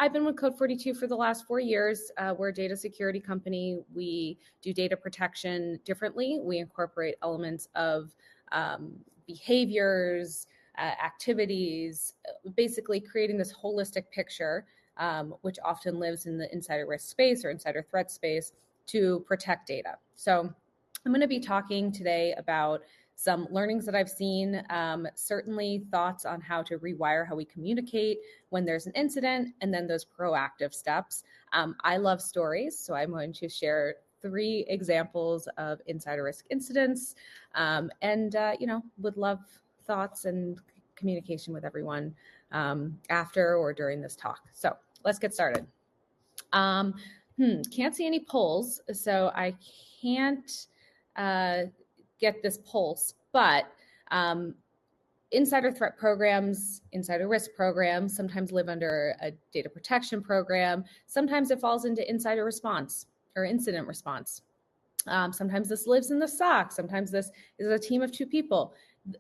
I've been with Code 42 for the last 4 years. We're a data security company. We do data protection differently. We incorporate elements of behaviors, activities, basically creating this holistic picture, which often lives in the insider risk space or insider threat space to protect data. So I'm going to be talking today about some learnings that I've seen, certainly thoughts on how to rewire how we communicate when there's an incident, and then those proactive steps. I love stories, so I'm going to share 3 examples of insider risk incidents, and would love thoughts and communication with everyone after or during this talk. So let's get started. Can't see any polls, so I can't get this pulse, but insider threat programs, insider risk programs sometimes live under a data protection program. Sometimes it falls into insider response or incident response. Sometimes this lives in the SOC. Sometimes this is a team of 2 people.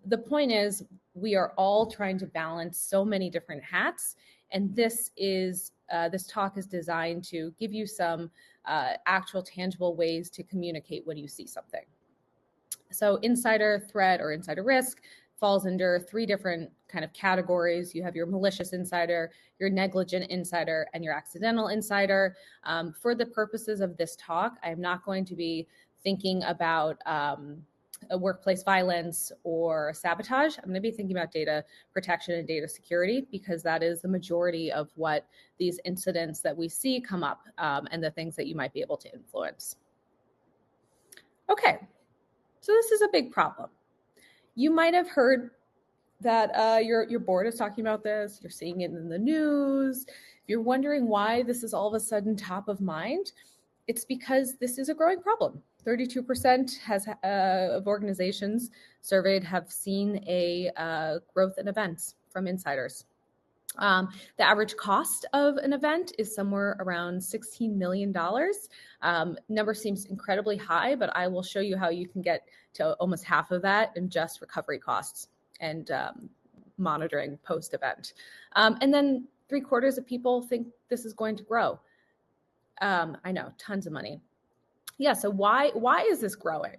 The point is, we are all trying to balance so many different hats, and this talk is designed to give you some actual tangible ways to communicate when you see something. So insider threat or insider risk falls under 3 different kind of categories. You have your malicious insider, your negligent insider, and your accidental insider. For the purposes of this talk, I'm not going to be thinking about a workplace violence or sabotage. I'm going to be thinking about data protection and data security, because that is the majority of what these incidents that we see come up, and the things that you might be able to influence. Okay. So this is a big problem. You might have heard that your board is talking about this. You're seeing it in the news. If you're wondering why this is all of a sudden top of mind, it's because this is a growing problem. 32% of organizations surveyed have seen a growth in events from insiders. The average cost of an event is somewhere around $16 million. Number seems incredibly high, but I will show you how you can get to almost half of that in just recovery costs and monitoring post-event. And then 3/4 of people think this is going to grow. I know, tons of money. Yeah, so why is this growing?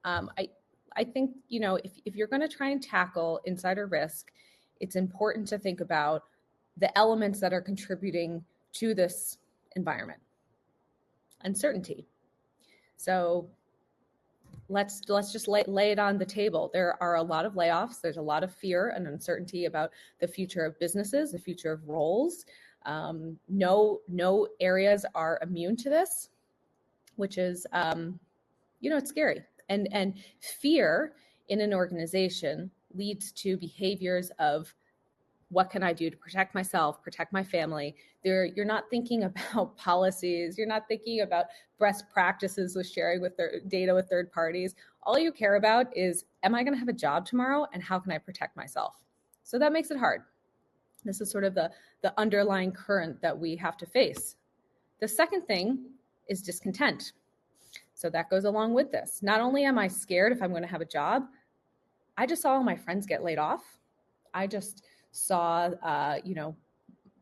I think, if you're going to try and tackle insider risk, it's important to think about the elements that are contributing to this environment. Uncertainty. So let's just lay it on the table. There are a lot of layoffs. There's a lot of fear and uncertainty about the future of businesses, the future of roles. No areas are immune to this, which is, it's scary. And fear in an organization leads to behaviors of, what can I do to protect myself, protect my family? You're not thinking about policies. You're not thinking about best practices with sharing with their data with third parties. All you care about is, am I going to have a job tomorrow, and how can I protect myself? So that makes it hard. This is sort of the underlying current that we have to face. The second thing is discontent. So that goes along with this. Not only am I scared if I'm going to have a job, I just saw all my friends get laid off. I just saw,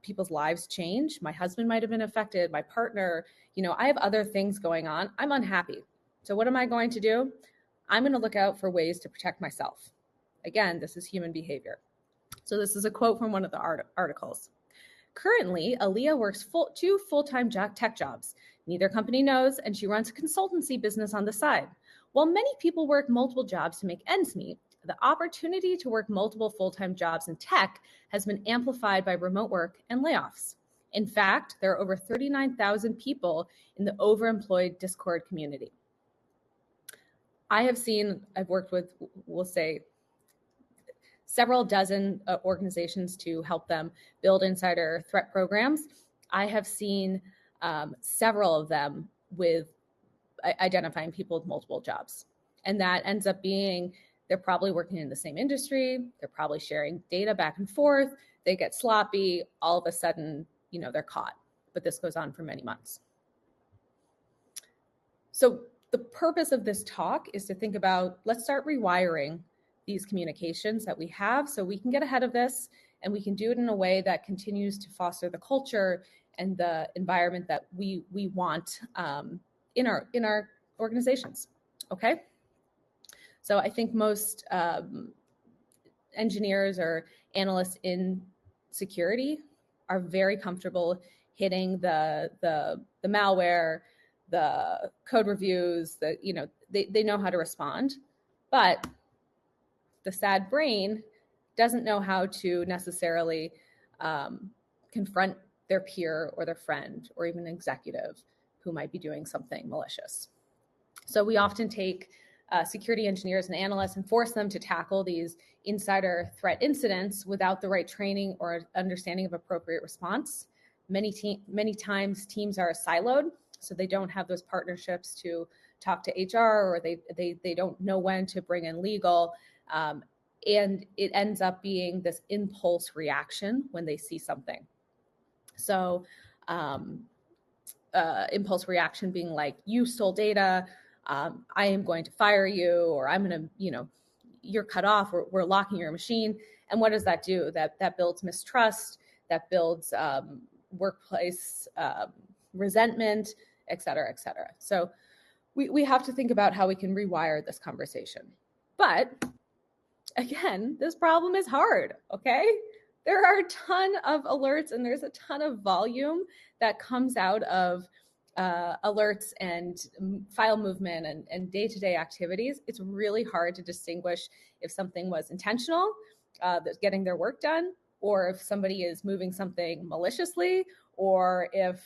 people's lives change. My husband might have been affected, my partner, I have other things going on. I'm unhappy. So what am I going to do? I'm going to look out for ways to protect myself. Again, this is human behavior. So this is a quote from one of the articles. Currently, Aaliyah works 2 full-time tech jobs. Neither company knows, and she runs a consultancy business on the side. While many people work multiple jobs to make ends meet, the opportunity to work multiple full-time jobs in tech has been amplified by remote work and layoffs. In fact, there are over 39,000 people in the overemployed Discord community. I've worked with, we'll say, several dozen organizations to help them build insider threat programs. I have seen several of them with identifying people with multiple jobs. And that ends up being, they're probably working in the same industry. They're probably sharing data back and forth. They get sloppy. All of a sudden, they're caught. But this goes on for many months. So the purpose of this talk is to think about, let's start rewiring these communications that we have so we can get ahead of this And we can do it in a way that continues to foster the culture and the environment that we want in our organizations. Okay. So I think most engineers or analysts in security are very comfortable hitting the malware, the code reviews, they know how to respond. But the sad brain doesn't know how to necessarily confront their peer or their friend or even an executive who might be doing something malicious. So we often take security engineers and analysts and force them to tackle these insider threat incidents without the right training or understanding of appropriate response. Many times teams are siloed, so they don't have those partnerships to talk to HR, or they don't know when to bring in legal. And it ends up being this impulse reaction when they see something. So impulse reaction being like, you stole data, I am going to fire you, or I'm going to, you're cut off, or we're locking your machine. And what does that do? That builds mistrust, that builds workplace resentment, et cetera, et cetera. So we have to think about how we can rewire this conversation. But again, this problem is hard, okay? There are a ton of alerts and there's a ton of volume that comes out of alerts and file movement and day-to-day activities. It's really hard to distinguish if something was intentional, that's getting their work done, or if somebody is moving something maliciously, or if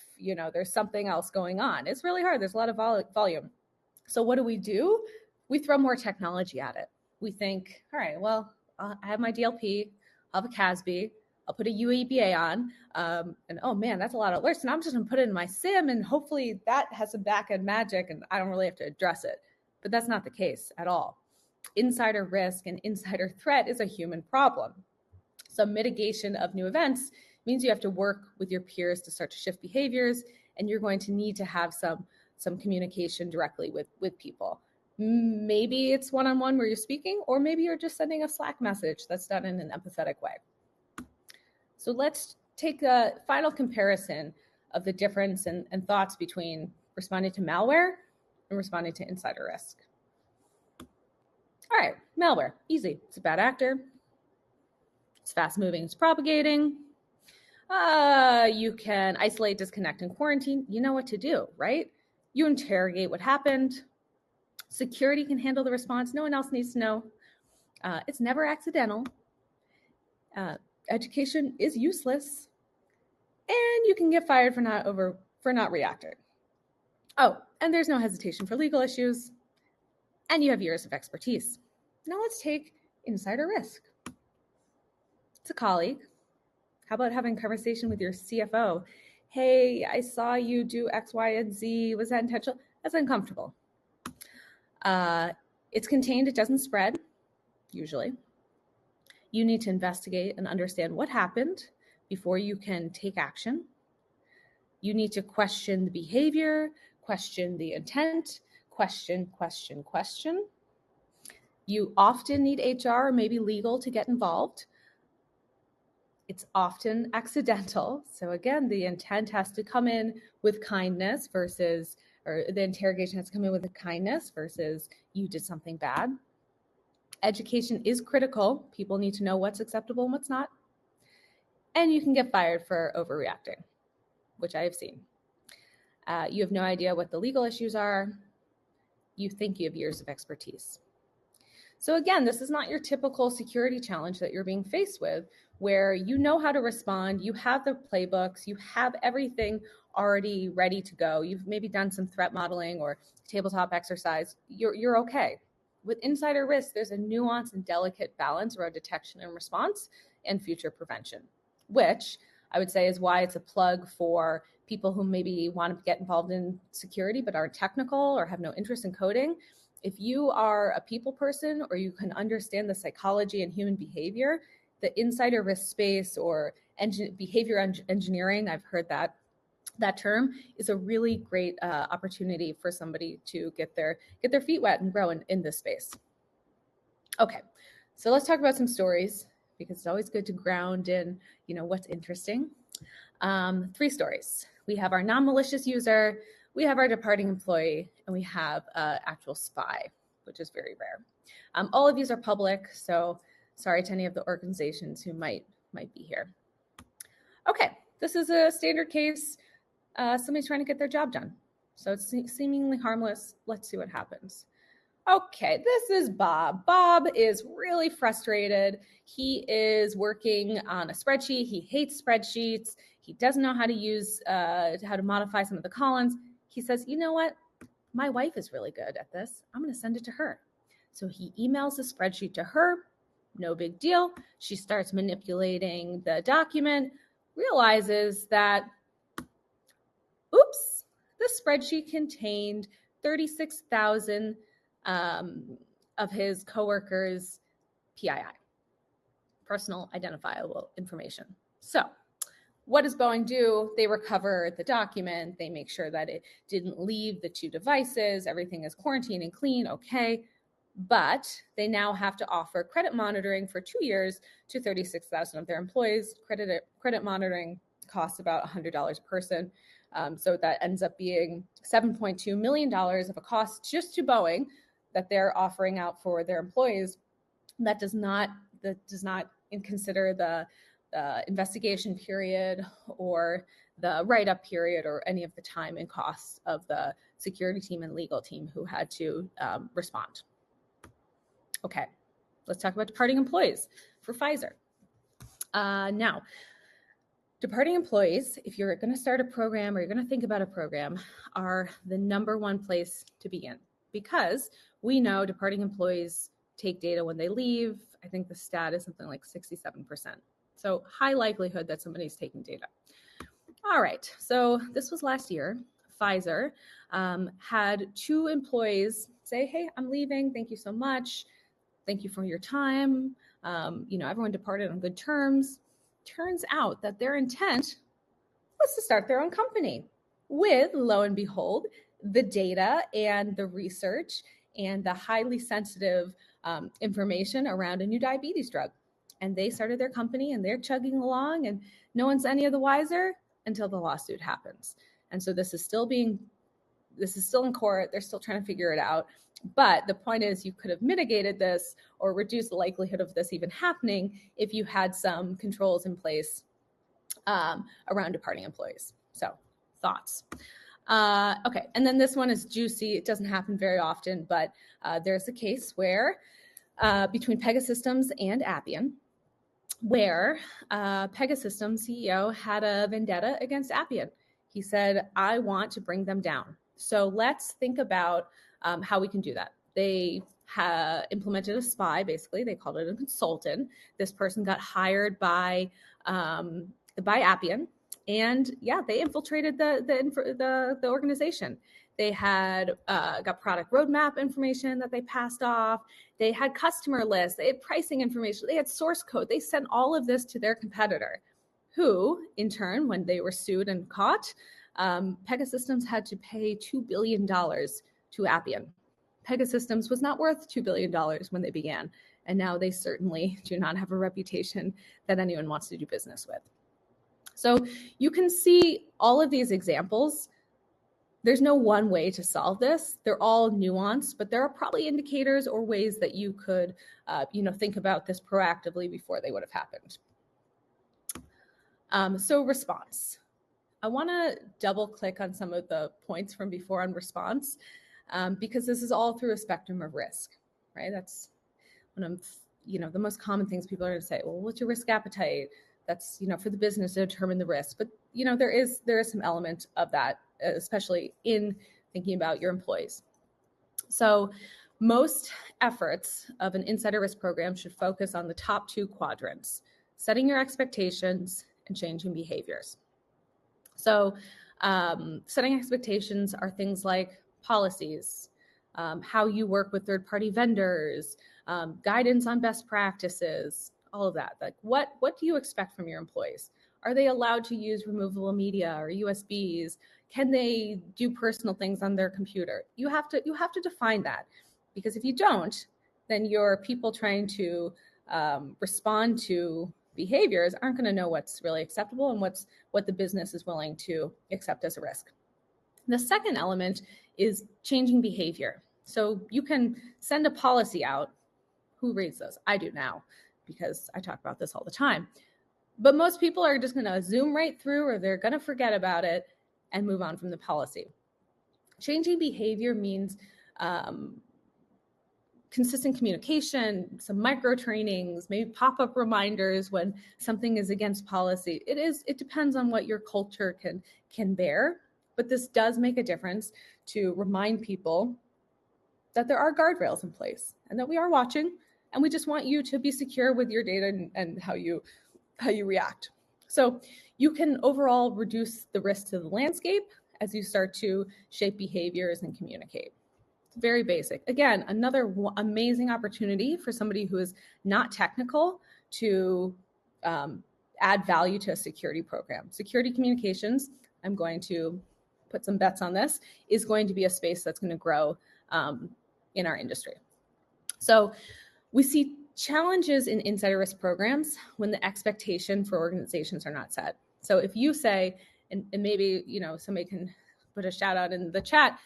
there's something else going on. It's really hard. There's a lot of volume. So what do? We throw more technology at it. We think, all right, well, I have my DLP, I'll have a CASB, I'll put a UEBA on, and oh man, that's a lot of alerts, and I'm just gonna put it in my SIM, and hopefully that has some back-end magic, and I don't really have to address it. But that's not the case at all. Insider risk and insider threat is a human problem. So mitigation of new events means you have to work with your peers to start to shift behaviors, and you're going to need to have some communication directly with people. Maybe it's one-on-one where you're speaking, or maybe you're just sending a Slack message that's done in an empathetic way. So let's take a final comparison of the difference and thoughts between responding to malware and responding to insider risk. All right, malware, easy. It's a bad actor. It's fast moving, it's propagating. You can isolate, disconnect, and quarantine. You know what to do, right? You interrogate what happened. Security can handle the response. No one else needs to know. It's never accidental. Education is useless. And you can get fired for not reacting. Oh, and there's no hesitation for legal issues. And you have years of expertise. Now let's take insider risk. It's a colleague. How about having a conversation with your CFO? Hey, I saw you do X, Y, and Z. Was that intentional? That's uncomfortable. It's contained. It doesn't spread, usually. You need to investigate and understand what happened before you can take action. You need to question the behavior, question the intent, question. You often need HR or maybe legal to get involved. It's often accidental. So again, the intent has to come in with kindness or the interrogation has to come in with a kindness versus you did something bad. Education is critical. People need to know what's acceptable and what's not. And you can get fired for overreacting, which I have seen. You have no idea what the legal issues are. You think you have years of expertise. So again, this is not your typical security challenge that you're being faced with, where you know how to respond, you have the playbooks, you have everything already ready to go. You've maybe done some threat modeling or tabletop exercise. You're okay. With insider risk, there's a nuanced and delicate balance around detection and response and future prevention, which I would say is why it's a plug for people who maybe want to get involved in security but aren't technical or have no interest in coding. If you are a people person or you can understand the psychology and human behavior, the insider risk space or behavior engineering, I've heard that term, is a really great opportunity for somebody to get their feet wet and grow in this space. Okay, so let's talk about some stories. because it's always good to ground in, what's interesting. 3 stories. We have our non-malicious user, we have our departing employee, and we have an actual spy, which is very rare. All of these are public, so sorry to any of the organizations who might be here. Okay, this is a standard case. Somebody's trying to get their job done. So it's seemingly harmless. Let's see what happens. Okay, this is Bob. Bob is really frustrated. He is working on a spreadsheet. He hates spreadsheets. He doesn't know how to modify some of the columns. He says, you know what? My wife is really good at this. I'm going to send it to her. So he emails the spreadsheet to her. No big deal. She starts manipulating the document, realizes that, oops, the spreadsheet contained 36,000 of his coworkers' PII, personal identifiable information. So what does Boeing do? They recover the document. They make sure that it didn't leave the 2 devices. Everything is quarantined and clean. Okay. But they now have to offer credit monitoring for 2 years to 36,000 of their employees. Credit monitoring costs about $100 a person. So that ends up being $7.2 million of a cost just to Boeing that they're offering out for their employees. That does not consider the investigation period or the write-up period or any of the time and costs of the security team and legal team who had to respond. Okay, let's talk about departing employees for Pfizer. Now, departing employees, if you're going to start a program or you're going to think about a program, are the number one place to begin, because we know departing employees take data when they leave. I think the stat is something like 67%. So high likelihood that somebody's taking data. All right, so this was last year. Pfizer had 2 employees say, hey, I'm leaving. Thank you so much. Thank you for your time. Everyone departed on good terms. Turns out that their intent was to start their own company with, lo and behold, the data and the research and the highly sensitive information around a new diabetes drug. And they started their company and they're chugging along and no one's any of the wiser until the lawsuit happens. And so this is still in court. They're still trying to figure it out. But the point is, you could have mitigated this or reduced the likelihood of this even happening if you had some controls in place around departing employees. So thoughts. Okay, and then this one is juicy. It doesn't happen very often, but there's a case where between Pegasystems and Appian, where Pegasystems CEO had a vendetta against Appian. He said, I want to bring them down. So let's think about how we can do that. They implemented a spy, basically. They called it a consultant. This person got hired by Appian, and yeah, they infiltrated the organization. They had got product roadmap information that they passed off. They had customer lists. They had pricing information. They had source code. They sent all of this to their competitor, who, in turn, when they were sued and caught, Pegasystems had to pay $2 billion to Appian. Pegasystems was not worth $2 billion when they began, and now they certainly do not have a reputation that anyone wants to do business with. So you can see all of these examples. There's no one way to solve this. They're all nuanced, but there are probably indicators or ways that you could think about this proactively before they would have happened. So response. I want to double click on some of the points from before on response, because this is all through a spectrum of risk, right? That's one of the most common things people are going to say. Well, what's your risk appetite? That's for the business to determine the risk, but there is some element of that, especially in thinking about your employees. So most efforts of an insider risk program should focus on the top 2 quadrants: setting your expectations and changing behaviors. So setting expectations are things like policies, how you work with third-party vendors, guidance on best practices, all of that. Like what do you expect from your employees? Are they allowed to use removable media or USBs? Can they do personal things on their computer? You have to define that, because if you don't, then your people trying to respond to behaviors aren't going to know what's really acceptable and what the business is willing to accept as a risk. The second element is changing behavior. So you can send a policy out. Who reads those? I do now, because I talk about this all the time. But most people are just going to zoom right through, or they're going to forget about it and move on from the policy. Changing behavior means consistent communication, some micro trainings, maybe pop-up reminders when something is against policy. It depends on what your culture can bear, but this does make a difference to remind people that there are guardrails in place and that we are watching, and we just want you to be secure with your data and how you react. So you can overall reduce the risk to the landscape as you start to shape behaviors and communicate. It's very basic. Again, another amazing opportunity for somebody who is not technical to add value to a security program. Security communications, I'm going to put some bets on this, is going to be a space that's going to grow in our industry. So we see challenges in insider risk programs when the expectation for organizations are not set. So if you say, and maybe somebody can put a shout out in the chat,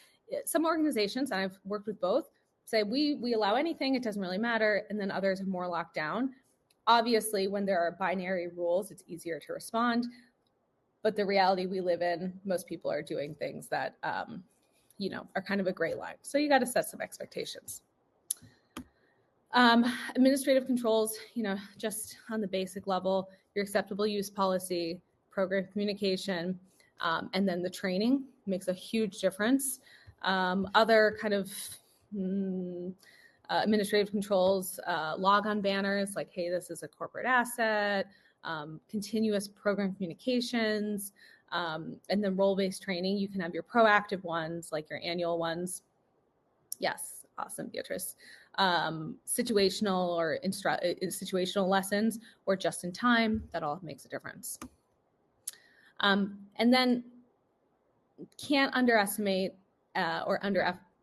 some organizations, and I've worked with both, say we allow anything, it doesn't really matter, and then others are more locked down. Obviously, when there are binary rules, it's easier to respond, but the reality we live in, most people are doing things that are kind of a gray line. So you got to set some expectations. Administrative controls, just on the basic level, your acceptable use policy, program communication, and then the training makes a huge difference. Other kind of administrative controls, log-on banners like, hey, this is a corporate asset, continuous program communications, and then role-based training. You can have your proactive ones, like your annual ones. Yes, awesome, Beatrice. Situational or situational lessons, or just in time, that all makes a difference. And then can't underestimate or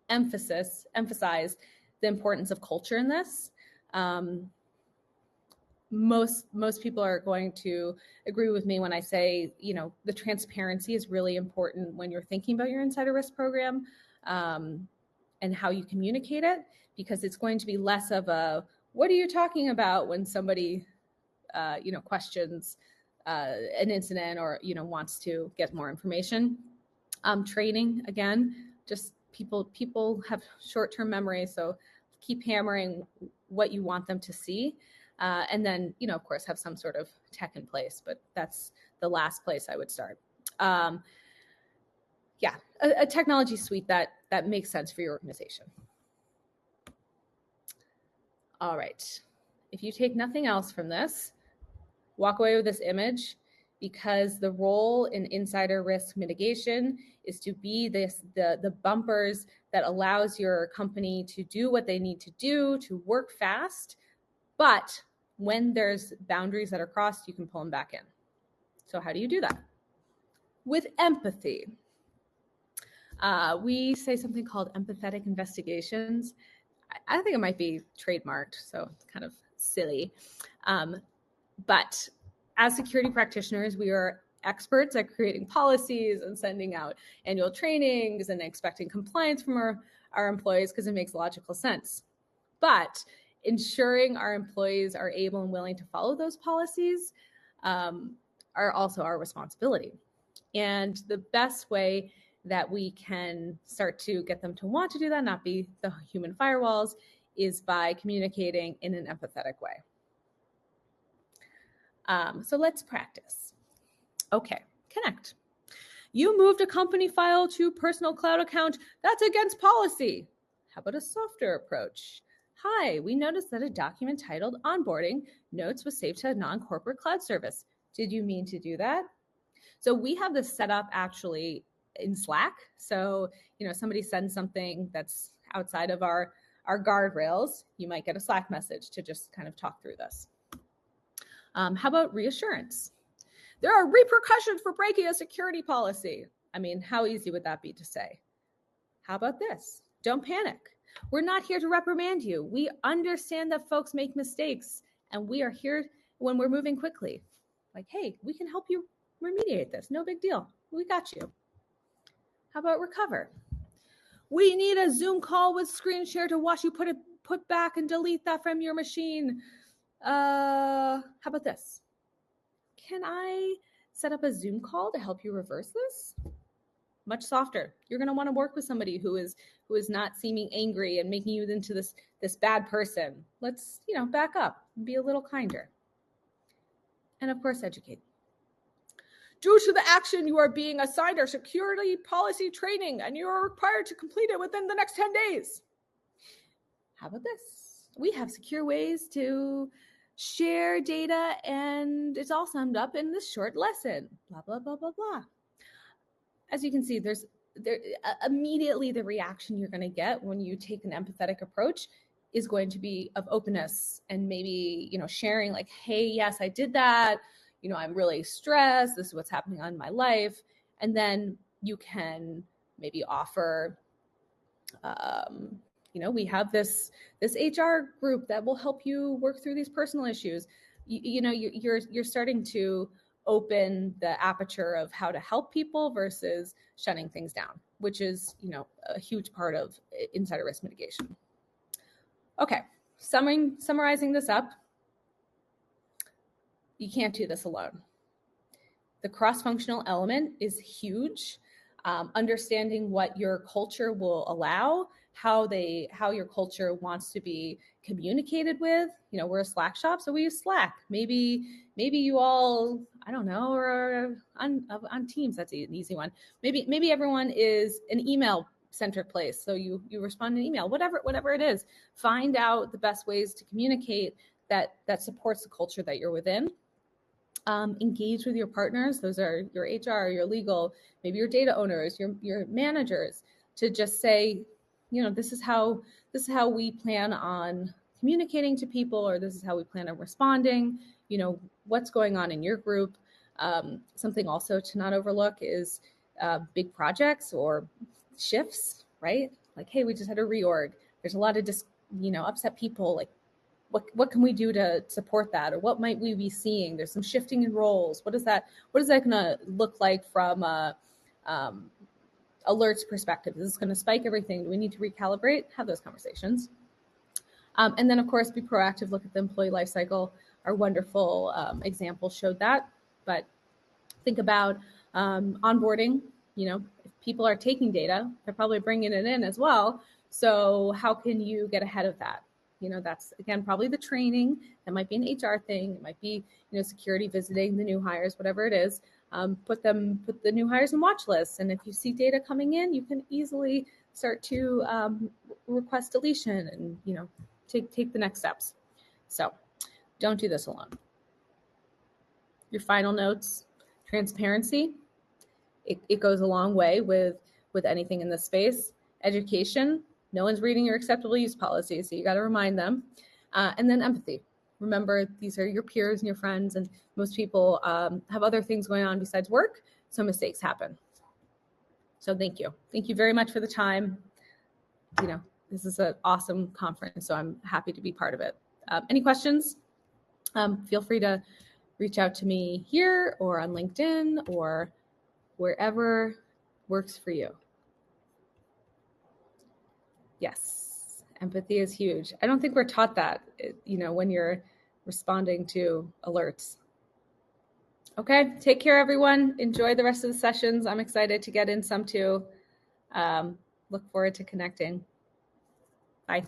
emphasize the importance of culture in this. Most people are going to agree with me when I say, the transparency is really important when you're thinking about your insider risk program and how you communicate it, because it's going to be less of a, what are you talking about, when somebody, questions an incident or, wants to get more information. Training, again, just people have short-term memory, so keep hammering what you want them to see. And then, of course, have some sort of tech in place, but that's the last place I would start. A technology suite that makes sense for your organization. All right. If you take nothing else from this, walk away with this image, because the role in insider risk mitigation is to be the bumpers that allows your company to do what they need to do to work fast, but when there's boundaries that are crossed, you can pull them back in. So how do you do that? With empathy. We say something called empathetic investigations. I think it might be trademarked, so it's kind of silly. But as security practitioners, we are experts at creating policies and sending out annual trainings and expecting compliance from our employees, because it makes logical sense. But ensuring our employees are able and willing to follow those policies are also our responsibility. And the best way that we can start to get them to want to do that, not be the human firewalls, is by communicating in an empathetic way. So let's practice. Okay, connect. You moved a company file to personal cloud account. That's against policy. How about a softer approach? Hi, we noticed that a document titled onboarding notes was saved to a non-corporate cloud service. Did you mean to do that? So we have this set up actually in Slack. So, somebody sends something that's outside of our guardrails, you might get a Slack message to just kind of talk through this. How about reassurance? There are repercussions for breaking a security policy. I mean, how easy would that be to say? How about this? Don't panic. We're not here to reprimand you. We understand that folks make mistakes And we are here when we're moving quickly. Like, hey, we can help you remediate this. No big deal. We got you. How about recover? We need a Zoom call with screen share to watch you put back and delete that from your machine. How about this? Can I set up a Zoom call to help you reverse this? Much softer. You're going to want to work with somebody who is not seeming angry and making you into this bad person. Let's, back up and be a little kinder. And of course, educate. Due to the action you are being assigned our security policy training, and you are required to complete it within the next 10 days. How about this? We have secure ways to share data, and it's all summed up in this short lesson. Blah, blah, blah, blah, blah. As you can see, immediately the reaction you're going to get when you take an empathetic approach is going to be of openness and maybe, sharing like, hey, yes, I did that. I'm really stressed. This is what's happening on my life. And then you can maybe offer, we have this HR group that will help you work through these personal issues. You're starting to open the aperture of how to help people versus shutting things down, which is, a huge part of insider risk mitigation. Okay, summarizing this up, you can't do this alone. The cross-functional element is huge. Understanding what your culture will allow, how your culture wants to be communicated with. We're a Slack shop, so we use Slack. Maybe you all, I don't know, or on Teams. That's an easy one. Maybe everyone is an email-centric place, so you respond in email. Whatever it is, find out the best ways to communicate that supports the culture that you're within. Engage with your partners. Those are your HR, your legal, maybe your data owners, your managers, to just say, this is how we plan on communicating to people, or this is how we plan on responding. What's going on in your group. Something also to not overlook is big projects or shifts, right? Like, hey, we just had a reorg. There's a lot of upset people. Like, what can we do to support that, or what might we be seeing? There's some shifting in roles. What is that going to look like from a alerts perspective? Is this going to spike everything? Do we need to recalibrate? Have those conversations. And then, of course, be proactive. Look at the employee life cycle. Our wonderful example showed that. But think about onboarding. If people are taking data, they're probably bringing it in as well. So how can you get ahead of that? That's, again, probably the training. That might be an HR thing. It might be, security visiting the new hires, whatever it is. Put the new hires in watch lists. And if you see data coming in, you can easily start to request deletion and, take the next steps. So don't do this alone. Your final notes, transparency. It goes a long way with anything in this space. Education. No one's reading your acceptable use policy, so you got to remind them. And then empathy. Remember, these are your peers and your friends, and most people have other things going on besides work, so mistakes happen. So thank you. Thank you very much for the time. This is an awesome conference, so I'm happy to be part of it. Any questions? Feel free to reach out to me here or on LinkedIn or wherever works for you. Yes, empathy is huge. I don't think we're taught that, when you're responding to alerts. Okay, take care, everyone. Enjoy the rest of the sessions. I'm excited to get in some too. Look forward to connecting. Bye.